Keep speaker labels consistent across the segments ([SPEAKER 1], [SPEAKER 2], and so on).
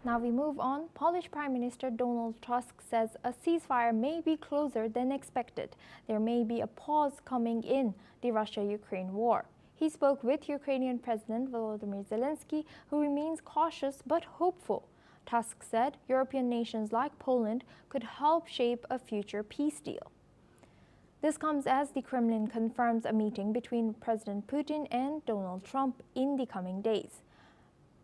[SPEAKER 1] Now we move on. Polish Prime Minister Donald Tusk says a ceasefire may be closer than expected. There may be a pause coming in the Russia-Ukraine war. He spoke with Ukrainian President Volodymyr Zelensky, who remains cautious but hopeful. Tusk said European nations like Poland could help shape a future peace deal. This comes as the Kremlin confirms a meeting between President Putin and Donald Trump in the coming days.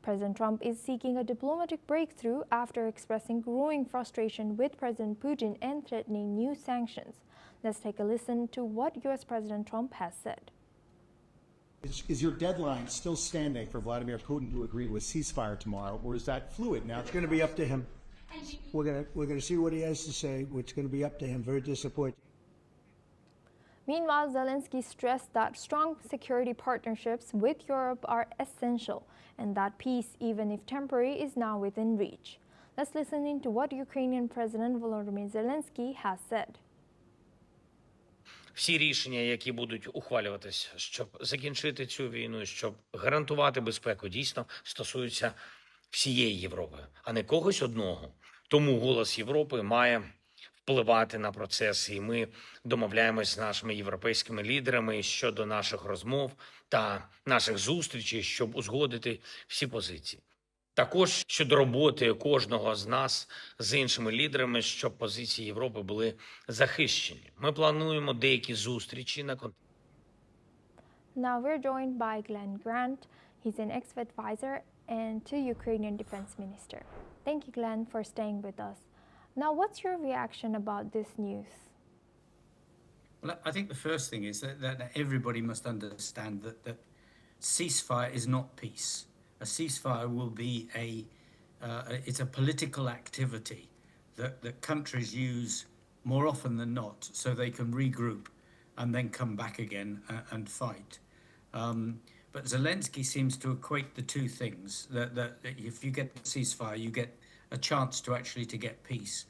[SPEAKER 1] President Trump is seeking a diplomatic breakthrough after expressing growing frustration with President Putin and threatening new sanctions. Let's take a listen to what U.S. President Trump has said.
[SPEAKER 2] Is your deadline still standing for Vladimir Putin to agree to a ceasefire tomorrow, or is that fluid now?
[SPEAKER 3] It's going to be up to him. We're going to see what he has to say. It's going to be up to him. Very disappointing.
[SPEAKER 1] Meanwhile, Zelensky stressed that strong security partnerships with Europe are essential and that peace, even if temporary, is now within reach. Let's listen in to what Ukrainian President Volodymyr Zelensky has said.
[SPEAKER 4] Всі рішення, які будуть ухвалюватись, щоб закінчити цю війну, щоб гарантувати безпеку, дійсно стосуються всієї Європи, а не когось одного. Тому голос Європи має впливати на процеси, і ми домовляємось з нашими європейськими лідерами щодо наших розмов та наших зустрічей, щоб узгодити всі позиції. Також щодо роботи кожного з нас з іншими лідерами, щоб позиції Європи були захищені. Ми плануємо деякі зустрічі на континенті.
[SPEAKER 1] Now we're joined by Glenn Grant. He's an ex-advisor and to Ukrainian Defense Minister. Thank you, Glenn, for staying with us. Now, what's your reaction about this news?
[SPEAKER 5] Well, I think the first thing is that everybody must understand that ceasefire is not peace. A ceasefire will be it's a political activity that countries use more often than not so they can regroup and then come back again and fight. But Zelensky seems to equate the two things, that if you get the ceasefire, you get a chance to actually to get peace.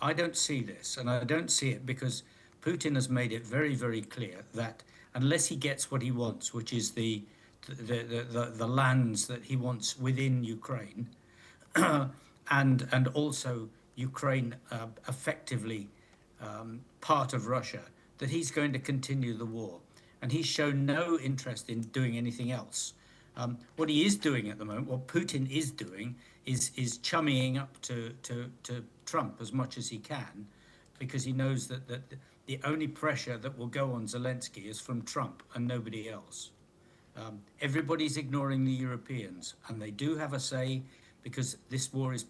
[SPEAKER 5] I don't see this, and I don't see it because Putin has made it very, very clear that unless he gets what he wants, which is the lands that he wants within Ukraine, and also Ukraine effectively part of Russia, that he's going to continue the war. And he's shown no interest in doing anything else. What he is doing at the moment, what Putin is doing, is chummying up to Trump as much as he can, because he knows that the only pressure that will go on Zelensky is from Trump and nobody else. Everybody's ignoring the Europeans, and they do have a say because this war is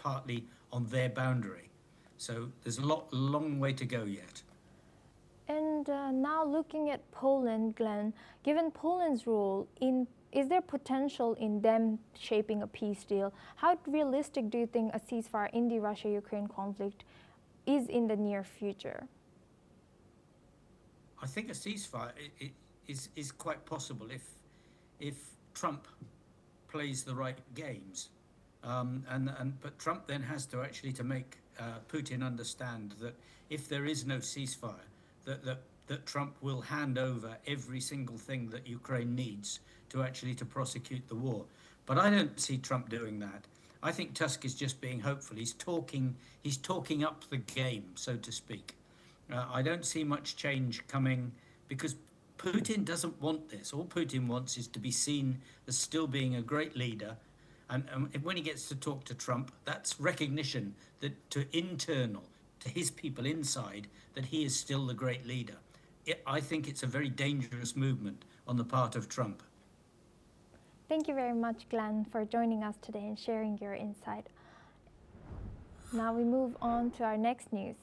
[SPEAKER 5] partly on their boundary. So there's a long way to go yet.
[SPEAKER 1] And now looking at Poland, Glenn, given Poland's role, is there potential in them shaping a peace deal? How realistic do you think a ceasefire in the Russia-Ukraine conflict is in the near future?
[SPEAKER 5] I think a ceasefire is quite possible if Trump plays the right games. But Trump then has to actually to make Putin understand that if there is no ceasefire, that Trump will hand over every single thing that Ukraine needs to actually to prosecute the war. But I don't see Trump doing that. I think Tusk is just being hopeful. He's talking up the game, so to speak. I don't see much change coming because Putin doesn't want this. All Putin wants is to be seen as still being a great leader. And when he gets to talk to Trump, that's recognition that to his people inside, that he is still the great leader. I think it's a very dangerous movement on the part of Trump.
[SPEAKER 1] Thank you very much, Glenn, for joining us today and sharing your insight. Now we move on to our next news.